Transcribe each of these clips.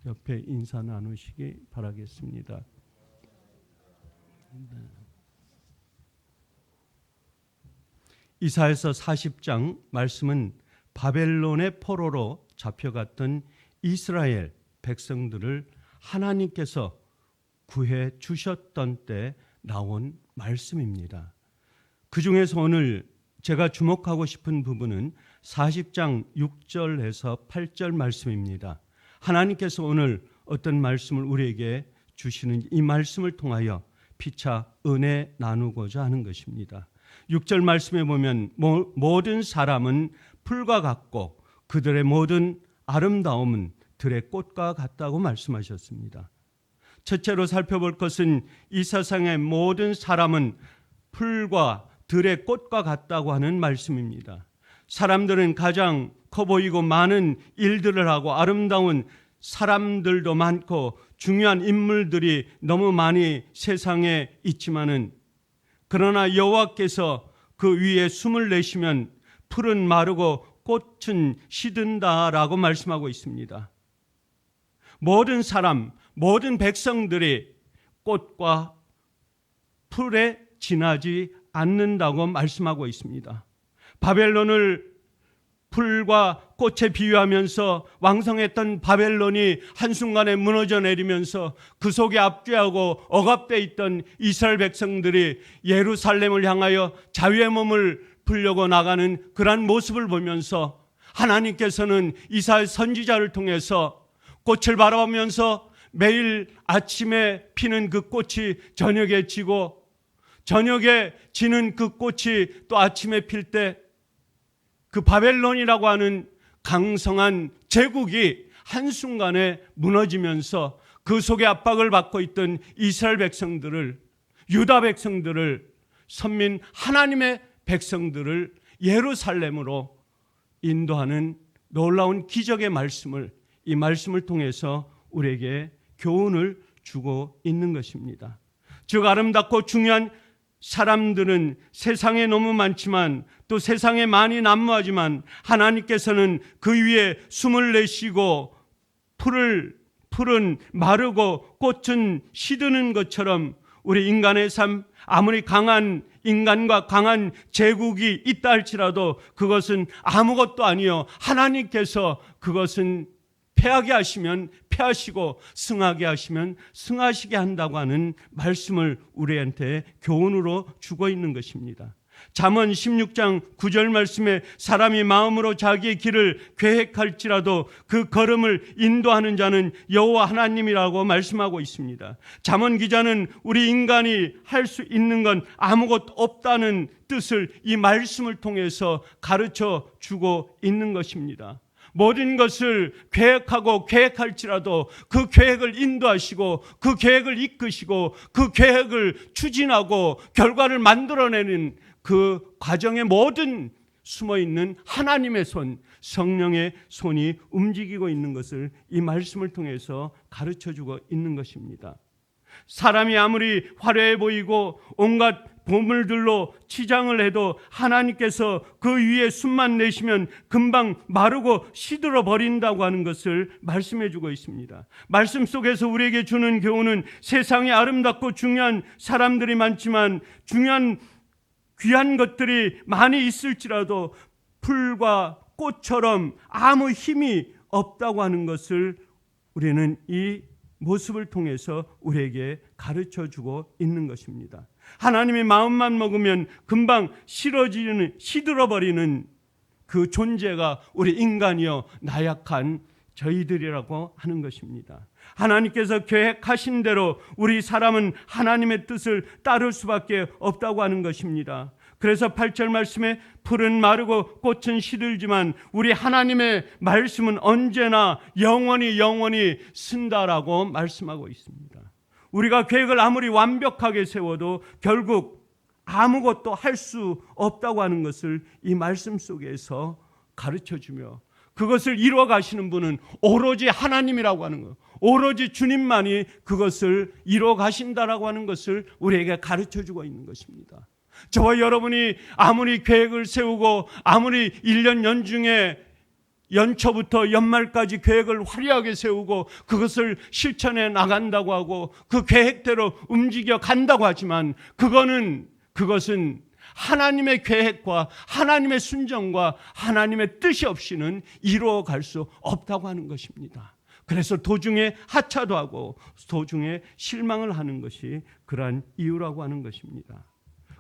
옆에 인사 나누시기 바라겠습니다. 이사야서 40장 말씀은 바벨론의 포로로 잡혀갔던 이스라엘 백성들을 하나님께서 구해 주셨던 때 나온 말씀입니다. 그 중에서 오늘 제가 주목하고 싶은 부분은 40장 6절에서 8절 말씀입니다. 하나님께서 오늘 어떤 말씀을 우리에게 주시는지 이 말씀을 통하여 피차 은혜 나누고자 하는 것입니다. 6절 말씀에 보면 모든 사람은 풀과 같고 그들의 모든 아름다움은 들의 꽃과 같다고 말씀하셨습니다. 첫째로 살펴볼 것은 이 세상의 모든 사람은 풀과 들의 꽃과 같다고 하는 말씀입니다. 사람들은 가장 커 보이고 많은 일들을 하고 아름다운 사람들도 많고 중요한 인물들이 너무 많이 세상에 있지만은 그러나 여호와께서 그 위에 숨을 내쉬면 풀은 마르고 꽃은 시든다라고 말씀하고 있습니다. 모든 사람, 모든 백성들이 꽃과 풀에 지나지 않는다고 말씀하고 있습니다. 바벨론을 풀과 꽃에 비유하면서 왕성했던 바벨론이 한순간에 무너져 내리면서 그 속에 압죄하고 억압되어 있던 이스라엘 백성들이 예루살렘을 향하여 자유의 몸을 풀려고 나가는 그러한 모습을 보면서 하나님께서는 이사야 선지자를 통해서 꽃을 바라보면서 매일 아침에 피는 그 꽃이 저녁에 지고 저녁에 지는 그 꽃이 또 아침에 필 때 그 바벨론이라고 하는 강성한 제국이 한순간에 무너지면서 그 속에 압박을 받고 있던 이스라엘 백성들을, 유다 백성들을, 선민 하나님의 백성들을 예루살렘으로 인도하는 놀라운 기적의 말씀을 이 말씀을 통해서 우리에게 교훈을 주고 있는 것입니다. 즉 아름답고 중요한 사람들은 세상에 너무 많지만 또 세상에 많이 난무하지만 하나님께서는 그 위에 숨을 내쉬고 풀은 마르고 꽃은 시드는 것처럼 우리 인간의 삶, 아무리 강한 인간과 강한 제국이 있다 할지라도 그것은 아무것도 아니요 하나님께서 그것은 패하게 하시면 패하시고 승하게 하시면 승하시게 한다고 하는 말씀을 우리한테 교훈으로 주고 있는 것입니다. 잠언 16장 9절 말씀에 사람이 마음으로 자기의 길을 계획할지라도 그 걸음을 인도하는 자는 여호와 하나님이라고 말씀하고 있습니다. 잠언 기자는 우리 인간이 할 수 있는 건 아무것도 없다는 뜻을 이 말씀을 통해서 가르쳐 주고 있는 것입니다. 모든 것을 계획하고 계획할지라도 그 계획을 인도하시고 그 계획을 이끄시고 그 계획을 추진하고 결과를 만들어내는 그 과정의 모든 숨어있는 하나님의 손, 성령의 손이 움직이고 있는 것을 이 말씀을 통해서 가르쳐주고 있는 것입니다. 사람이 아무리 화려해 보이고 온갖 보물들로 치장을 해도 하나님께서 그 위에 숨만 내시면 금방 마르고 시들어 버린다고 하는 것을 말씀해 주고 있습니다. 말씀 속에서 우리에게 주는 교훈은 세상에 아름답고 중요한 사람들이 많지만 중요한 귀한 것들이 많이 있을지라도 풀과 꽃처럼 아무 힘이 없다고 하는 것을 우리는 이 모습을 통해서 우리에게 가르쳐 주고 있는 것입니다. 하나님의 마음만 먹으면 금방 시들어버리는 그 존재가 우리 인간이요 나약한 저희들이라고 하는 것입니다. 하나님께서 계획하신 대로 우리 사람은 하나님의 뜻을 따를 수밖에 없다고 하는 것입니다. 그래서 8절 말씀에 풀은 마르고 꽃은 시들지만 우리 하나님의 말씀은 언제나 영원히 쓴다라고 말씀하고 있습니다. 우리가 계획을 아무리 완벽하게 세워도 결국 아무것도 할 수 없다고 하는 것을 이 말씀 속에서 가르쳐주며 그것을 이루어 가시는 분은 오로지 하나님이라고 하는 것, 오로지 주님만이 그것을 이루어 가신다라고 하는 것을 우리에게 가르쳐주고 있는 것입니다. 저와 여러분이 아무리 계획을 세우고 아무리 1년 연중에 연초부터 연말까지 계획을 화려하게 세우고 그것을 실천해 나간다고 하고 그 계획대로 움직여 간다고 하지만 그것은 하나님의 계획과 하나님의 순종과 하나님의 뜻이 없이는 이루어갈 수 없다고 하는 것입니다. 그래서 도중에 하차도 하고 도중에 실망을 하는 것이 그러한 이유라고 하는 것입니다.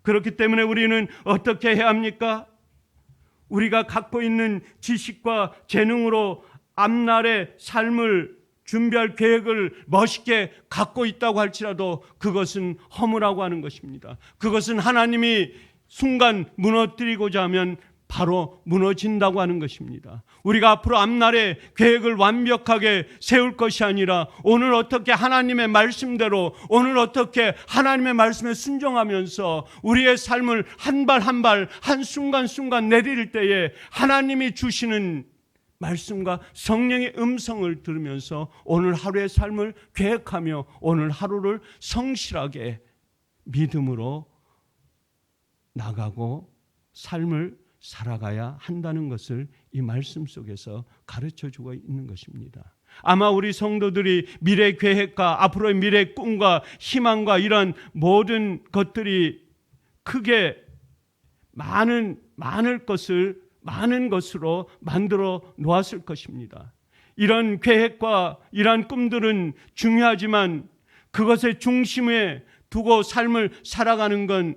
그렇기 때문에 우리는 어떻게 해야 합니까? 우리가 갖고 있는 지식과 재능으로 앞날의 삶을 준비할 계획을 멋있게 갖고 있다고 할지라도 그것은 허무라고 하는 것입니다. 그것은 하나님이 순간 무너뜨리고자 하면 바로 무너진다고 하는 것입니다. 우리가 앞으로 앞날의 계획을 완벽하게 세울 것이 아니라 오늘 어떻게 하나님의 말씀대로 오늘 어떻게 하나님의 말씀에 순종하면서 우리의 삶을 한 발 한 발 한순간순간 내릴 때에 하나님이 주시는 말씀과 성령의 음성을 들으면서 오늘 하루의 삶을 계획하며 오늘 하루를 성실하게 믿음으로 나가고 삶을 살아가야 한다는 것을 이 말씀 속에서 가르쳐주고 있는 것입니다. 아마 우리 성도들이 미래 계획과 앞으로의 미래 꿈과 희망과 이런 모든 것들이 크게 많은 것으로 만들어 놓았을 것입니다. 이런 계획과 이런 꿈들은 중요하지만 그것의 중심에 두고 삶을 살아가는 건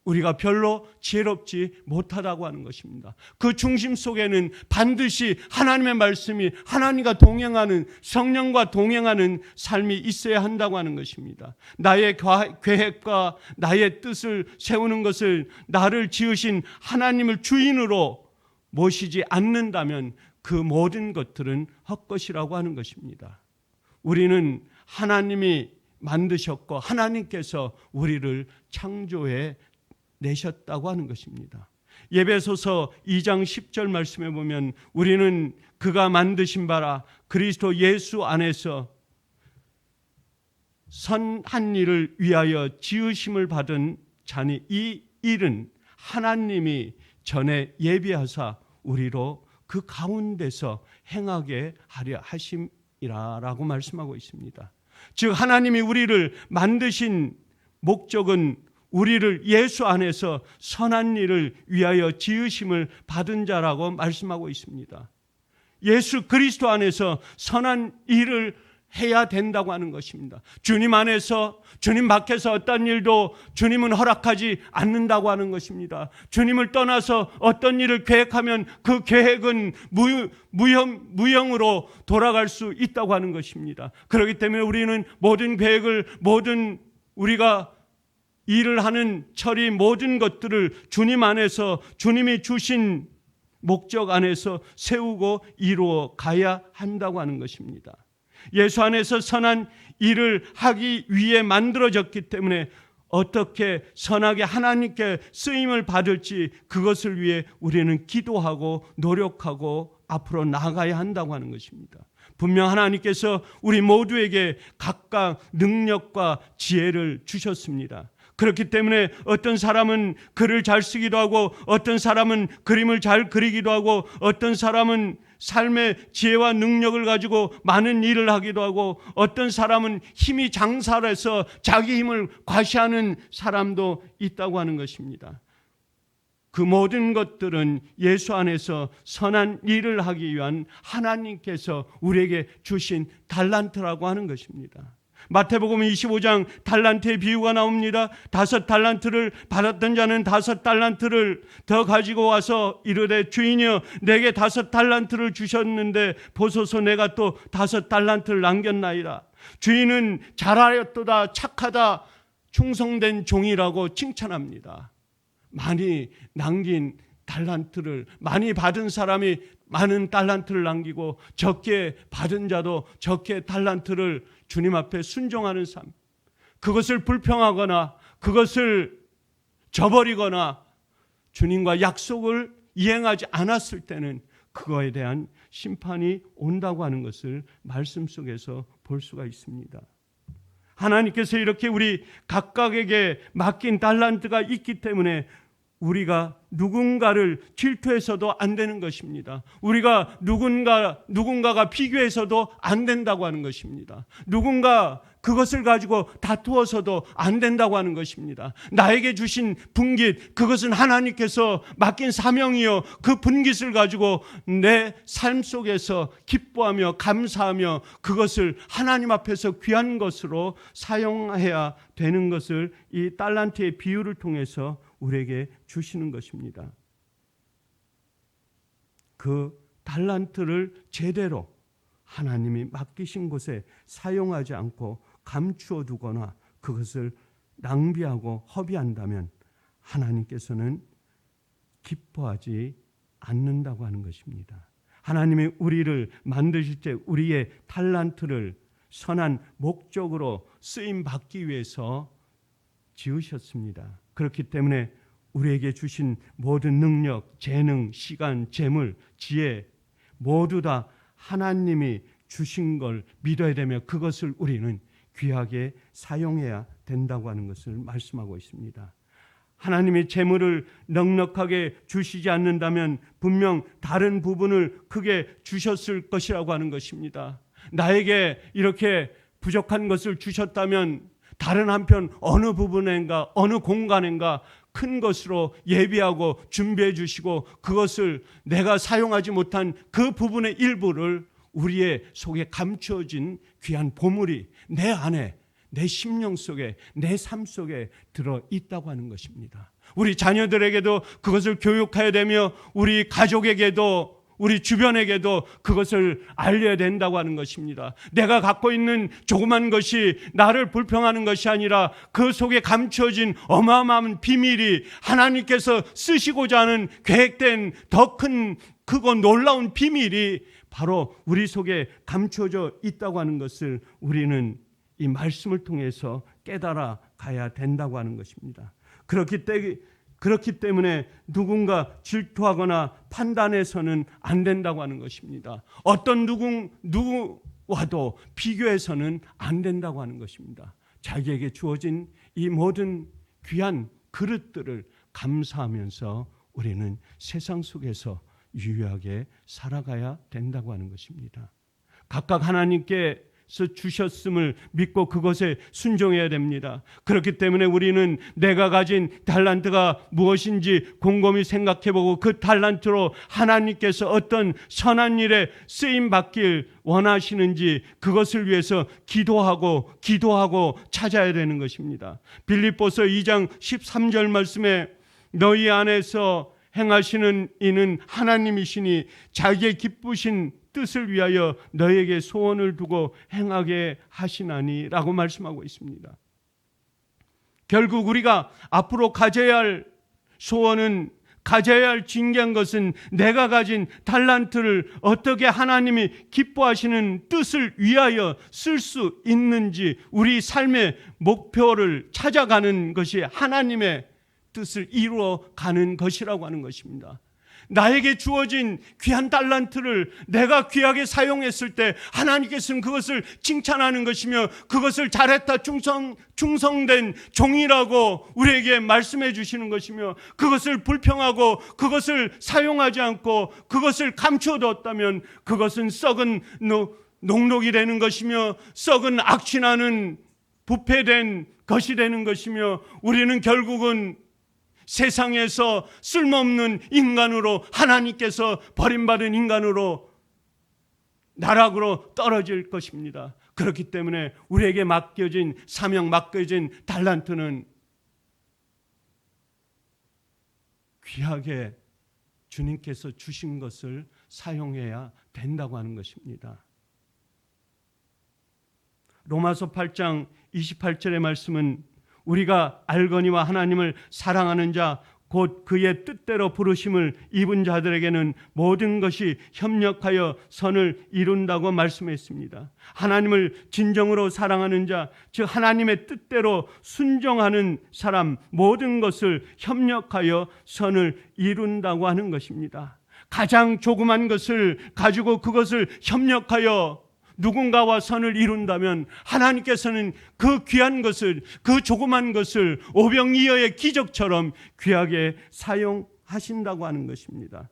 우리가 별로 지혜롭지 못하다고 하는 것입니다. 그 중심 속에는 반드시 하나님의 말씀이 하나님과 동행하는 성령과 동행하는 삶이 있어야 한다고 하는 것입니다. 나의 계획과 나의 뜻을 세우는 것을 나를 지으신 하나님을 주인으로 모시지 않는다면 그 모든 것들은 헛것이라고 하는 것입니다. 우리는 하나님이 만드셨고 하나님께서 우리를 창조해 내셨다고 하는 것입니다. 에베소서 2장 10절 말씀에 보면 우리는 그가 만드신 바라 그리스도 예수 안에서 선한 일을 위하여 지으심을 받은 자니 이 일은 하나님이 전에 예비하사 우리로 그 가운데서 행하게 하려 하심이라라고 말씀하고 있습니다. 즉 하나님이 우리를 만드신 목적은 우리를 예수 안에서 선한 일을 위하여 지으심을 받은 자라고 말씀하고 있습니다. 예수 그리스도 안에서 선한 일을 해야 된다고 하는 것입니다. 주님 안에서 주님 밖에서 어떤 일도 주님은 허락하지 않는다고 하는 것입니다. 주님을 떠나서 어떤 일을 계획하면 그 계획은 무형으로 돌아갈 수 있다고 하는 것입니다. 그렇기 때문에 우리는 모든 계획을 우리가 일을 하는 처리 모든 것들을 주님 안에서 주님이 주신 목적 안에서 세우고 이루어 가야 한다고 하는 것입니다. 예수 안에서 선한 일을 하기 위해 만들어졌기 때문에 어떻게 선하게 하나님께 쓰임을 받을지 그것을 위해 우리는 기도하고 노력하고 앞으로 나아가야 한다고 하는 것입니다. 분명 하나님께서 우리 모두에게 각각 능력과 지혜를 주셨습니다. 그렇기 때문에 어떤 사람은 글을 잘 쓰기도 하고 어떤 사람은 그림을 잘 그리기도 하고 어떤 사람은 삶의 지혜와 능력을 가지고 많은 일을 하기도 하고 어떤 사람은 힘이 장사해서 자기 힘을 과시하는 사람도 있다고 하는 것입니다. 그 모든 것들은 예수 안에서 선한 일을 하기 위한 하나님께서 우리에게 주신 달란트라고 하는 것입니다. 마태복음 25장 달란트의 비유가 나옵니다. 5달란트를 받았던 자는 5달란트를 더 가지고 와서 이르되 주인이여 내게 5달란트를 주셨는데 보소서 내가 또 5달란트를 남겼나이다. 주인은 잘하였도다 착하다 충성된 종이라고 칭찬합니다. 많이 남긴 달란트를 많이 받은 사람이 많은 달란트를 남기고 적게 받은 자도 적게 달란트를 주님 앞에 순종하는 삶, 그것을 불평하거나 그것을 저버리거나 주님과 약속을 이행하지 않았을 때는 그거에 대한 심판이 온다고 하는 것을 말씀 속에서 볼 수가 있습니다. 하나님께서 이렇게 우리 각각에게 맡긴 달란트가 있기 때문에 우리가 누군가를 질투해서도 안 되는 것입니다. 우리가 누군가가 비교해서도 안 된다고 하는 것입니다. 누군가 그것을 가지고 다투어서도 안 된다고 하는 것입니다. 나에게 주신 분깃, 그것은 하나님께서 맡긴 사명이요, 그 분깃을 가지고 내 삶 속에서 기뻐하며 감사하며 그것을 하나님 앞에서 귀한 것으로 사용해야 되는 것을 이 달란트의 비유를 통해서 우리에게 주시는 것입니다. 그 달란트를 제대로 하나님이 맡기신 곳에 사용하지 않고 감추어 두거나 그것을 낭비하고 허비한다면 하나님께서는 기뻐하지 않는다고 하는 것입니다. 하나님이 우리를 만드실 때 우리의 달란트를 선한 목적으로 쓰임 받기 위해서 지으셨습니다. 그렇기 때문에 우리에게 주신 모든 능력, 재능, 시간, 재물, 지혜 모두 다 하나님이 주신 걸 믿어야 되며 그것을 우리는 귀하게 사용해야 된다고 하는 것을 말씀하고 있습니다. 하나님이 재물을 넉넉하게 주시지 않는다면 분명 다른 부분을 크게 주셨을 것이라고 하는 것입니다. 나에게 이렇게 부족한 것을 주셨다면 다른 한편 어느 부분인가 어느 공간인가 큰 것으로 예비하고 준비해 주시고 그것을 내가 사용하지 못한 그 부분의 일부를 우리의 속에 감추어진 귀한 보물이 내 안에 내 심령 속에 내 삶 속에 들어 있다고 하는 것입니다. 우리 자녀들에게도 그것을 교육해야 되며 우리 가족에게도 우리 주변에게도 그것을 알려야 된다고 하는 것입니다. 내가 갖고 있는 조그만 것이 나를 불평하는 것이 아니라 그 속에 감추어진 어마어마한 비밀이 하나님께서 쓰시고자 하는 계획된 더 큰 크고 놀라운 비밀이 바로 우리 속에 감추어져 있다고 하는 것을 우리는 이 말씀을 통해서 깨달아 가야 된다고 하는 것입니다. 그렇기 때문에 누군가 질투하거나 판단해서는 안 된다고 하는 것입니다. 어떤 누구와도 비교해서는 안 된다고 하는 것입니다. 자기에게 주어진 이 모든 귀한 그릇들을 감사하면서 우리는 세상 속에서 유효하게 살아가야 된다고 하는 것입니다. 각각 하나님께서 주셨음을 믿고 그것에 순종해야 됩니다. 그렇기 때문에 우리는 내가 가진 달란트가 무엇인지 곰곰이 생각해보고 그 달란트로 하나님께서 어떤 선한 일에 쓰임받길 원하시는지 그것을 위해서 기도하고 찾아야 되는 것입니다. 빌립보서 2장 13절 말씀에 너희 안에서 행하시는 이는 하나님이시니 자기의 기쁘신 뜻을 위하여 너에게 소원을 두고 행하게 하시나니 라고 말씀하고 있습니다. 결국 우리가 앞으로 가져야 할 소원은 가져야 할 중요한 것은 내가 가진 달란트를 어떻게 하나님이 기뻐하시는 뜻을 위하여 쓸 수 있는지 우리 삶의 목표를 찾아가는 것이 하나님의 뜻을 이루어 가는 것이라고 하는 것입니다. 나에게 주어진 귀한 달란트를 내가 귀하게 사용했을 때 하나님께서는 그것을 칭찬하는 것이며 그것을 잘했다 충성된 종이라고 우리에게 말씀해 주시는 것이며 그것을 불평하고 그것을 사용하지 않고 그것을 감추어뒀다면 그것은 썩은 녹록이 되는 것이며 썩은 악취나는 부패된 것이 되는 것이며 우리는 결국은 세상에서 쓸모없는 인간으로 하나님께서 버림받은 인간으로 나락으로 떨어질 것입니다. 그렇기 때문에 우리에게 맡겨진 사명 맡겨진 달란트는 귀하게 주님께서 주신 것을 사용해야 된다고 하는 것입니다. 로마서 8장 28절의 말씀은 우리가 알거니와 하나님을 사랑하는 자 곧 그의 뜻대로 부르심을 입은 자들에게는 모든 것이 협력하여 선을 이룬다고 말씀했습니다. 하나님을 진정으로 사랑하는 자, 즉 하나님의 뜻대로 순종하는 사람 모든 것을 협력하여 선을 이룬다고 하는 것입니다. 가장 조그만 것을 가지고 그것을 협력하여 누군가와 선을 이룬다면 하나님께서는 그 귀한 것을, 그 조그만 것을 오병이어의 기적처럼 귀하게 사용하신다고 하는 것입니다.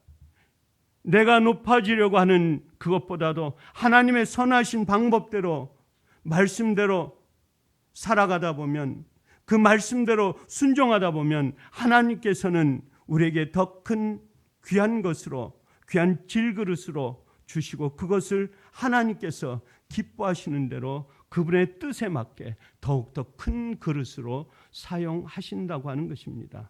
내가 높아지려고 하는 그것보다도 하나님의 선하신 방법대로, 말씀대로 살아가다 보면, 그 말씀대로 순종하다 보면 하나님께서는 우리에게 더 큰 귀한 것으로, 귀한 질그릇으로 주시고, 그것을 하나님께서 기뻐하시는 대로 그분의 뜻에 맞게 더욱더 큰 그릇으로 사용하신다고 하는 것입니다.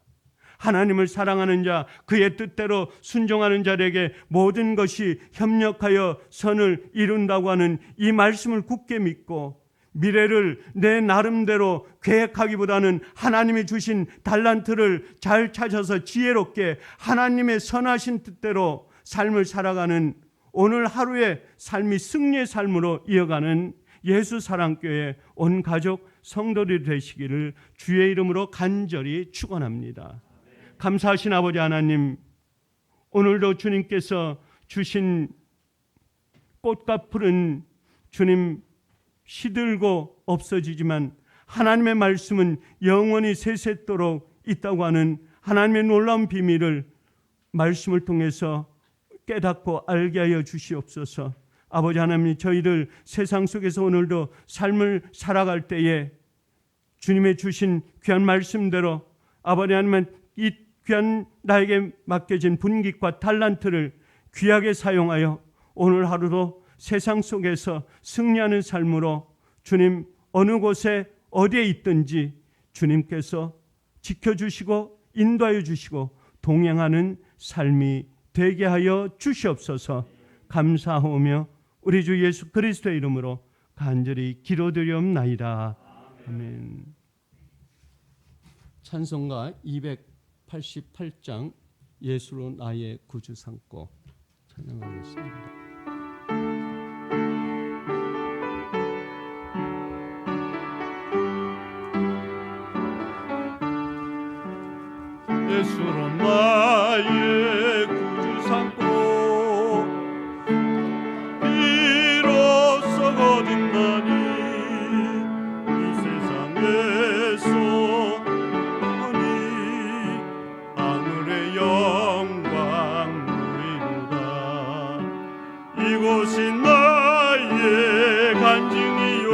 하나님을 사랑하는 자, 그의 뜻대로 순종하는 자에게 모든 것이 협력하여 선을 이룬다고 하는 이 말씀을 굳게 믿고, 미래를 내 나름대로 계획하기보다는 하나님이 주신 달란트를 잘 찾아서 지혜롭게 하나님의 선하신 뜻대로 삶을 살아가는, 오늘 하루의 삶이 승리의 삶으로 이어가는 예수사랑교회 온 가족 성도들이 되시기를 주의 이름으로 간절히 축원합니다. 감사하신 아버지 하나님, 오늘도 주님께서 주신 꽃과 풀은 주님 시들고 없어지지만 하나님의 말씀은 영원히 세세토록 있다고 하는 하나님의 놀라운 비밀을 말씀을 통해서 깨닫고 알게 하여 주시옵소서. 아버지 하나님, 저희들 세상 속에서 오늘도 삶을 살아갈 때에 주님의 주신 귀한 말씀대로 아버지 하나님, 이 귀한 나에게 맡겨진 분깃과 달란트를 귀하게 사용하여 오늘 하루도 세상 속에서 승리하는 삶으로 주님 어느 곳에 어디에 있든지 주님께서 지켜주시고 인도하여 주시고 동행하는 삶이 되게 하여 주시옵소서. 감사하오며 우리 주 예수 그리스도의 이름으로 간절히 기도드리옵나이다. 아멘. 찬송가 288장 예수로 나의 구주 삼고 찬양하겠습니다. 예수로 나의 구주 삼고 비로소 거듭나니 이 세상에서 오니 하늘의 영광 누리로다. 이곳이 나의 간증이요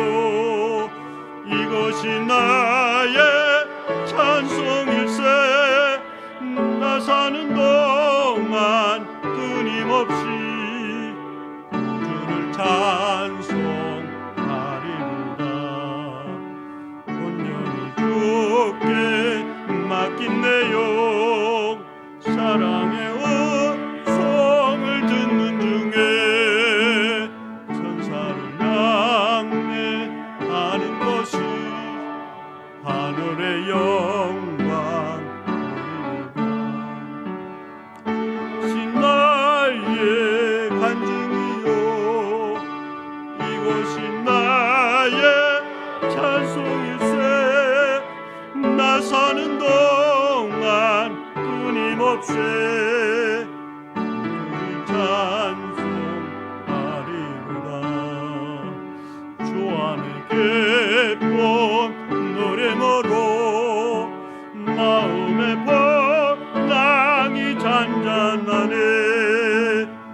이것이 나의 찬송일세. 나 사는 동안 끊임없이 주를 찬송하리로다. 온전히 주께 맡긴 내 영 사랑의 음성을 듣는 중에 천사를 향해하는 것이 하늘의 영광. 나의 간증이요 이것이 나의 찬송일세. 나 사는 동안 끊임없이 주를 찬송하리로다. 주 안에 기쁨 노래모로 마음의 번랑이 잔잔하네.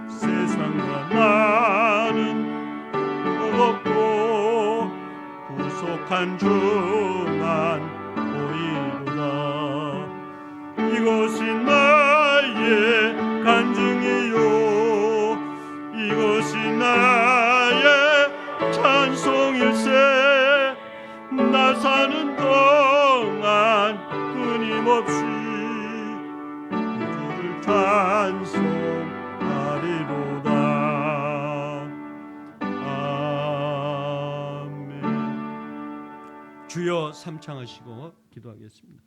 세상과 나는 무겁고 구속한 주만 보이로다. 이것이 나의 간증이요 이것이 나의 찬송일세. 나 사는 동안 끊임없이 주를 찬송하리로다. 아멘. 주여 삼창하시고 기도하겠습니다.